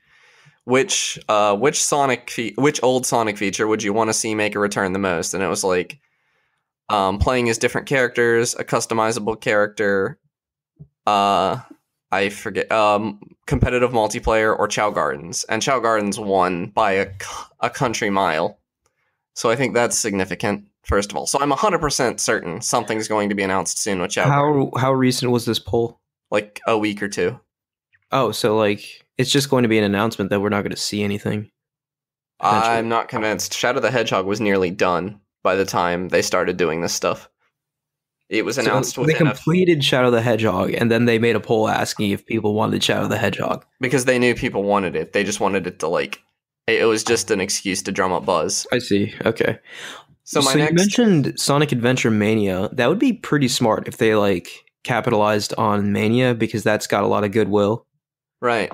which old Sonic feature would you want to see make a return the most? And it was like playing as different characters, a customizable character, I forget, competitive multiplayer, or Chow Gardens. And Chow Gardens won by a country mile. So I think that's significant, first of all. So I'm 100% certain something's going to be announced soon with Chow Gardens. How recent was this poll? Like a week or two. Oh, so like it's just going to be an announcement that we're not going to see anything. I'm not convinced. Shadow the Hedgehog was nearly done by the time they started doing this stuff. It was announced so they completed Shadow the Hedgehog, and then they made a poll asking if people wanted Shadow the Hedgehog. Because they knew people wanted it. They just wanted it to, like... It was just an excuse to drum up buzz. I see. Okay. So you mentioned Sonic Adventure Mania. That would be pretty smart if they, like, capitalized on Mania, because that's got a lot of goodwill. Right.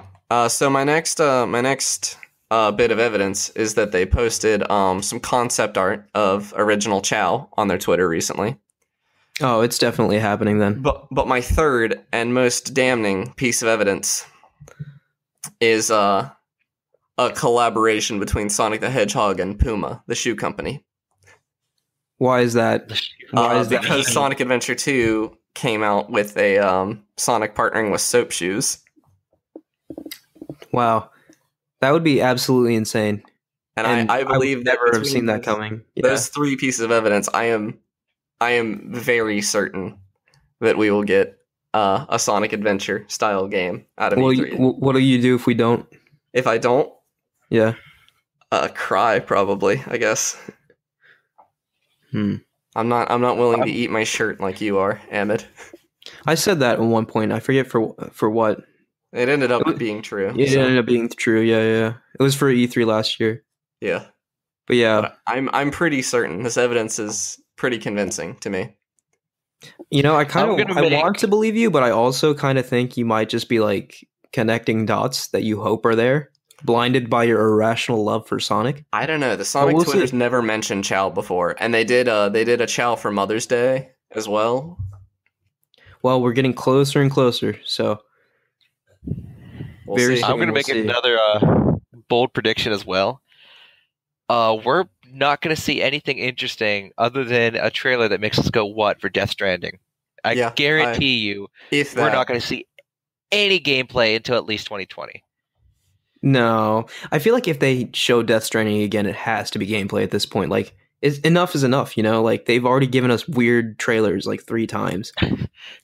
So my next bit of evidence is that they posted some concept art of original Chow on their Twitter recently. Oh, it's definitely happening then. But my third and most damning piece of evidence is a collaboration between Sonic the Hedgehog and Puma, the shoe company. Why is that? Because Sonic Adventure 2 came out with a Sonic partnering with soap shoes. Wow. That would be absolutely insane. And I believe I would never have seen that coming. Yeah. Those three pieces of evidence, I am very certain that we will get a Sonic Adventure style game out of E3. What do you do if we don't? If I don't? Yeah. Cry, probably, I guess. I'm not willing to eat my shirt like you are, Ahmed. I said that at one point. I forget for what. It ended up being true. It ended up being true. Yeah. It was for E3 last year. Yeah. But yeah, but I'm pretty certain this evidence is pretty convincing to me. You know, I want to believe you, but I also kind of think you might just be like connecting dots that you hope are there, blinded by your irrational love for Sonic. I don't know. The Sonic Twitter's never mentioned Chow before, and they did a Chow for Mother's Day as well. Well, we're getting closer and closer, so we'll see. I'm going to make another bold prediction as well. We're not going to see anything interesting other than a trailer that makes us go, what, for Death Stranding. I guarantee you we're not going to see any gameplay until at least 2020. No. I feel like if they show Death Stranding again, it has to be gameplay at this point. Like, enough is enough, you know? Like, they've already given us weird trailers like 3 times.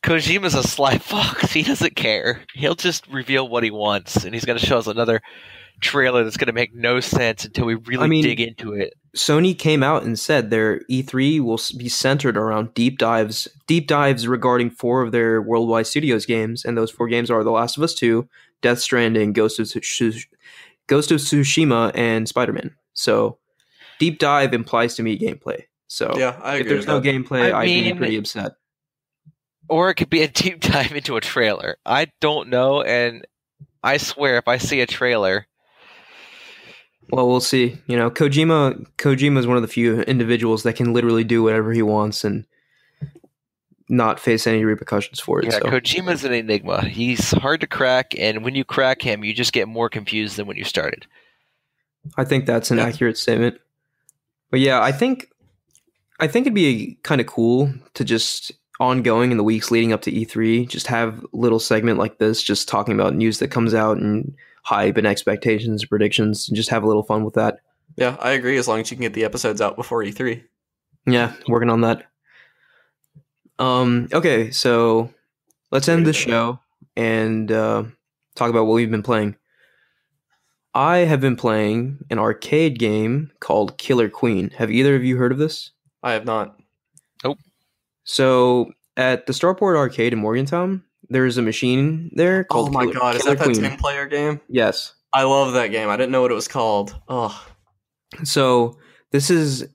Kojima's a sly fox. He doesn't care. He'll just reveal what he wants, and he's going to show us another trailer that's going to make no sense until we really dig into it. Sony came out and said their E3 will be centered around deep dives regarding 4 of their Worldwide Studios games, and those 4 games are The Last of Us 2, Death Stranding, Ghost of Tsushima, and Spider-Man. So, deep dive implies to me gameplay. So, yeah, I agree. If there's no gameplay, I'd be pretty upset. Or it could be a deep dive into a trailer. I don't know, and I swear if I see a trailer... Well, we'll see. You know, Kojima is one of the few individuals that can literally do whatever he wants and not face any repercussions for it. Yeah, so. Kojima's an enigma. He's hard to crack, and when you crack him, you just get more confused than when you started. I think that's an accurate statement. But yeah, I think it'd be kind of cool to just ongoing in the weeks leading up to E3, just have a little segment like this, just talking about news that comes out and hype and expectations and predictions, and just have a little fun with that. Yeah, I agree, as long as you can get the episodes out before E3. Yeah, working on that. Okay, so let's end the show and talk about what we've been playing. I have been playing an arcade game called Killer Queen. Have either of you heard of this? I have not. Nope. So at the Starport Arcade in Morgantown, there's a machine there called Oh my god, is that 10-player game? Yes. I love that game. I didn't know what it was called. Oh. So this is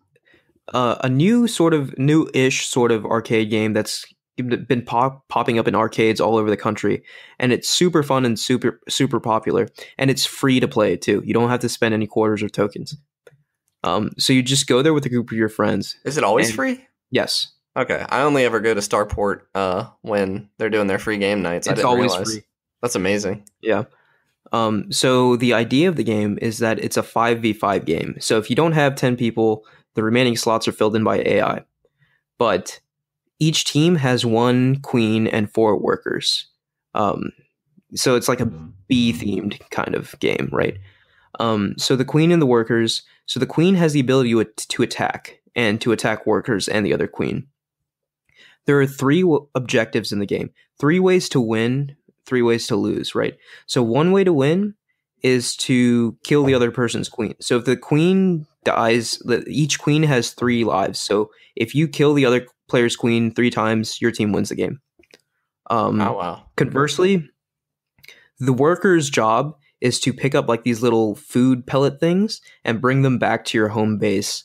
a new-ish sort of arcade game that's been popping up in arcades all over the country, and it's super fun and super popular, and it's free to play too. You don't have to spend any quarters or tokens. So you just go there with a group of your friends. Is it always free? Yes. Okay, I only ever go to Starport when they're doing their free game nights. I It's didn't always realize. free. That's amazing. Yeah. So the idea of the game is that it's a 5v5 game. So if you don't have 10 people, the remaining slots are filled in by AI. But each team has 1 queen and 4 workers. So it's like a bee-themed kind of game, right? So the queen and the workers. So the queen has the ability to attack and to attack workers and the other queen. There are 3 objectives in the game: 3 ways to win, 3 ways to lose, right? So one way to win is to kill the other person's queen. So if the queen dies, each queen has 3 lives. So if you kill the other player's queen 3 times, your team wins the game. Oh wow. Conversely, the worker's job is to pick up like these little food pellet things and bring them back to your home base.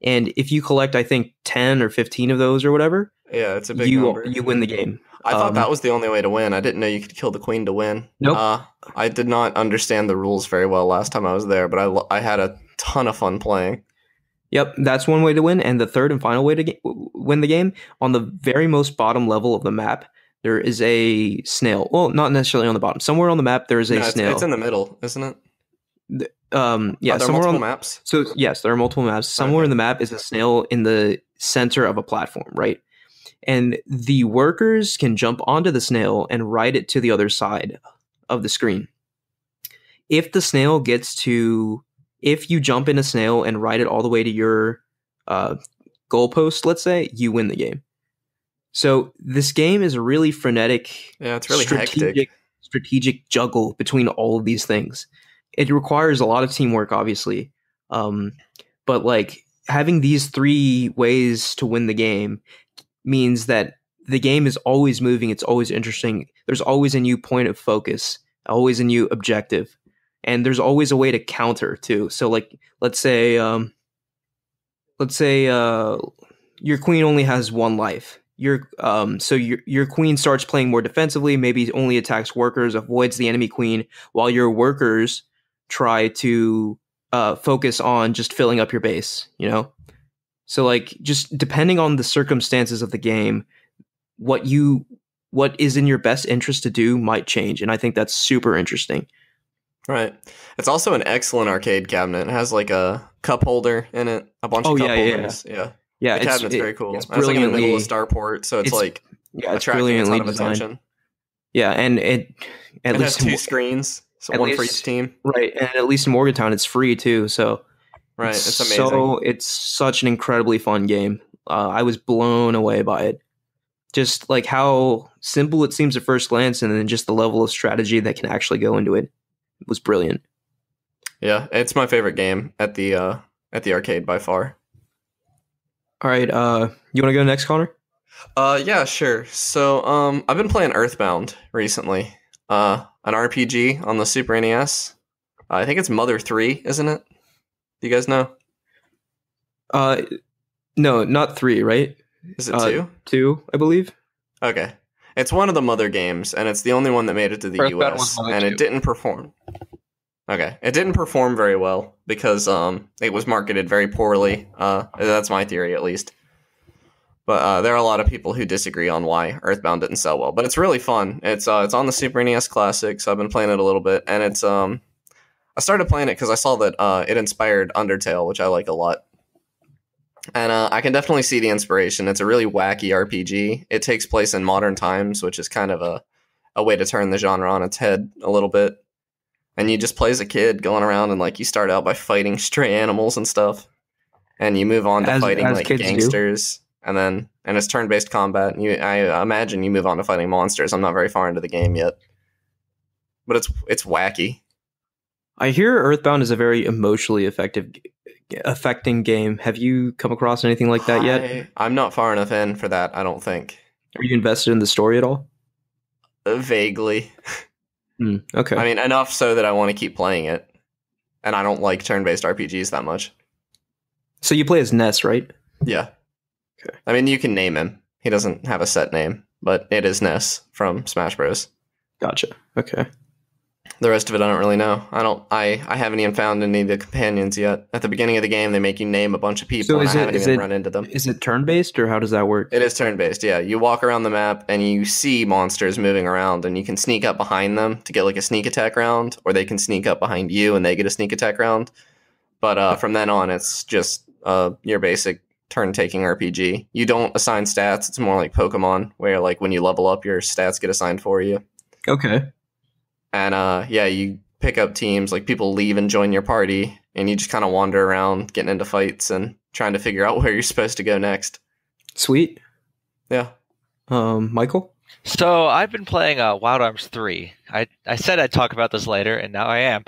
And if you collect, I think 10 or 15 of those or whatever, Yeah, it's a big number. you win the game. I thought that was the only way to win. I didn't know you could kill the queen to win. Nope. I did not understand the rules very well last time I was there, but I had a ton of fun playing. Yep, that's one way to win. And the third and final way to win the game, on the very most bottom level of the map, there is a snail. Well, not necessarily on the bottom. Somewhere on the map, there is a snail. It's in the middle, isn't it? Yeah, Are there somewhere multiple on maps? So yes, there are multiple maps. Somewhere in the map is a snail in the center of a platform, right? And the workers can jump onto the snail and ride it to the other side of the screen. If the snail gets to, if you jump in a snail and ride it all the way to your goalpost, let's say, you win the game. So this game is a really frenetic, Yeah, it's really hectic. strategic juggle between all of these things. It requires a lot of teamwork, obviously, but like having these 3 ways to win the game means that the game is always moving. It's always interesting. There's always a new point of focus, always a new objective, and there's always a way to counter too. So, like, let's say your queen only has 1 life. So your queen starts playing more defensively, maybe only attacks workers, avoids the enemy queen, while your workers try to focus on just filling up your base, you know? So like just depending on the circumstances of the game, what is in your best interest to do might change, and I think that's super interesting. Right. It's also an excellent arcade cabinet. It has like a cup holder in it, a bunch of cup holders. Yeah, the cabinet's very cool. It's like in the brilliantly middle of Starport, so it's like attracting a ton of attention. Yeah, and it has 2 screens, so one for each team. Right, and at least in Morgantown, it's free too. So right, it's amazing. So it's such an incredibly fun game. I was blown away by it. Just like how simple it seems at first glance, and then just the level of strategy that can actually go into it was brilliant. Yeah, it's my favorite game at the arcade by far. All right, you want to go next, Connor? Yeah, sure. So, I've been playing Earthbound recently. An RPG on the Super NES. I think it's Mother 3, isn't it? Do you guys know? No, not 3, right? Is it 2? 2, I believe. Okay. It's one of the Mother games, and it's the only one that made it to the Earthbound US, was and it didn't perform. Okay. It didn't perform very well because it was marketed very poorly. That's my theory, at least. But there are a lot of people who disagree on why Earthbound didn't sell well. But it's really fun. It's on the Super NES Classic, so I've been playing it a little bit. And it's I started playing it because I saw that it inspired Undertale, which I like a lot. And I can definitely see the inspiration. It's a really wacky RPG. It takes place in modern times, which is kind of a way to turn the genre on its head a little bit. And you just play as a kid going around and like you start out by fighting stray animals and stuff. And you move on to fighting like gangsters. And it's turn-based combat. And I imagine you move on to fighting monsters. I'm not very far into the game yet. But it's wacky. I hear Earthbound is a very emotionally affecting game. Have you come across anything like that yet? I'm not far enough in for that, I don't think. Are you invested in the story at all? Vaguely. Okay. I mean, enough so that I want to keep playing it. And I don't like turn-based RPGs that much. So you play as Ness, right? Yeah. Okay. I mean, you can name him. He doesn't have a set name, but it is Ness from Smash Bros. Gotcha. Okay. The rest of it, I don't really know. I haven't even found any of the companions yet. At the beginning of the game, they make you name a bunch of people, and I haven't even run into them. Is it turn-based, or how does that work? It is turn-based, yeah. You walk around the map, and you see monsters moving around, and you can sneak up behind them to get like a sneak attack round, or they can sneak up behind you, and they get a sneak attack round. But from then on, it's just your basic turn-taking RPG. You don't assign stats. It's more like Pokemon, where like when you level up, your stats get assigned for you. Okay. And yeah, you pick up teams, like people leave and join your party, and you just kind of wander around, getting into fights and trying to figure out where you're supposed to go next. Sweet. Yeah. Michael? So I've been playing Wild Arms 3. I said I'd talk about this later, and now I am.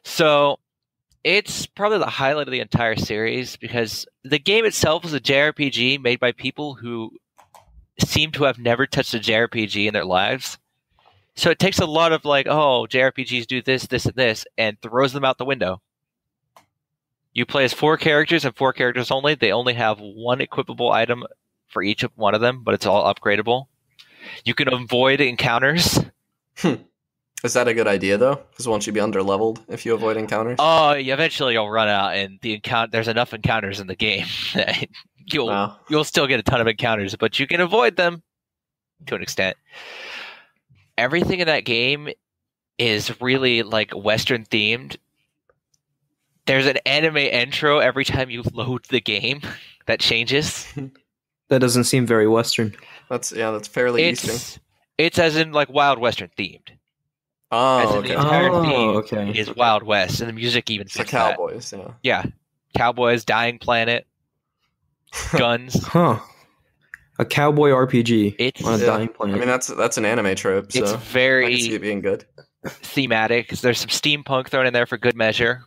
So it's probably the highlight of the entire series because the game itself is a JRPG made by people who seem to have never touched a JRPG in their lives. So it takes a lot of like, oh, JRPGs do this, this, and this, and throws them out the window. You play as 4 characters and 4 characters only. They only have one equipable item for each of one of them, but it's all upgradable. You can avoid encounters. Is that a good idea though? Because won't you be underleveled if you avoid encounters? Oh, eventually you'll run out, and there's enough encounters in the game that you'll still get a ton of encounters, but you can avoid them to an extent. Everything in that game is really like Western themed. There's an anime intro every time you load the game that changes. That doesn't seem very Western. That's fairly Eastern. It's as in like Wild Western themed. Oh, The entire theme okay. is Wild West, and the music even It's fits the cowboys, that. Yeah. Cowboys, Dying Planet, guns. Huh. A cowboy RPG on a dying planet. I mean, that's an anime trope, so it's very I can see it being good. Thematic. There's some steampunk thrown in there for good measure.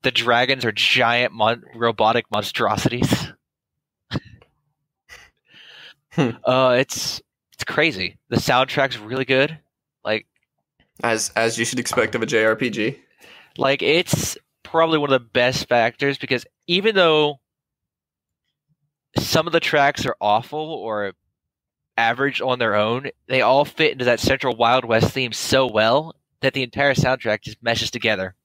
The dragons are giant robotic monstrosities. It's crazy. The soundtrack's really good. Like as you should expect of a JRPG. Like it's probably one of the best factors because even though some of the tracks are awful or average on their own, they all fit into that central Wild West theme so well that the entire soundtrack just meshes together.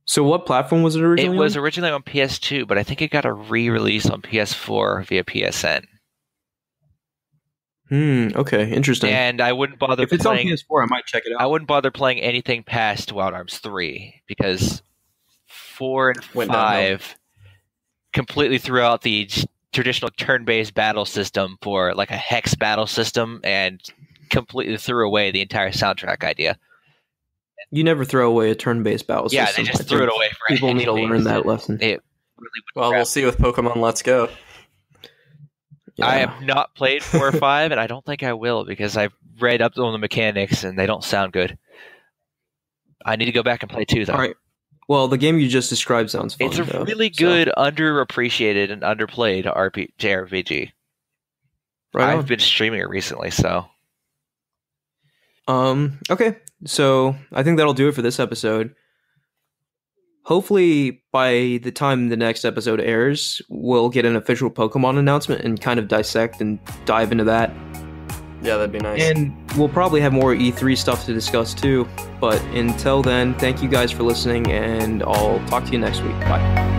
So what platform was it originally on? It was originally on PS2, but I think it got a re-release on PS4 via PSN. Okay, interesting. And I wouldn't bother if it's playing... on PS4, I might check it out. I wouldn't bother playing anything past Wild Arms 3, because 4 and 5 completely threw out the traditional turn-based battle system for like a hex battle system and completely threw away the entire soundtrack idea. You never throw away a turn-based battle system. Yeah, they just threw it away for people need to learn that lesson. We'll see with Pokemon Let's Go. Yeah. I have not played 4 or 5, and I don't think I will because I've read up on the mechanics and they don't sound good. I need to go back and play 2, though. All right. Well, the game you just described sounds fun. It's a really good, underappreciated, and underplayed JRPG. Right. I've been streaming it recently, so. Okay. So I think that'll do it for this episode. Hopefully, by the time the next episode airs, we'll get an official Pokemon announcement and kind of dissect and dive into that. Yeah, that'd be nice. And we'll probably have more E3 stuff to discuss too. But until then, thank you guys for listening, and I'll talk to you next week. Bye.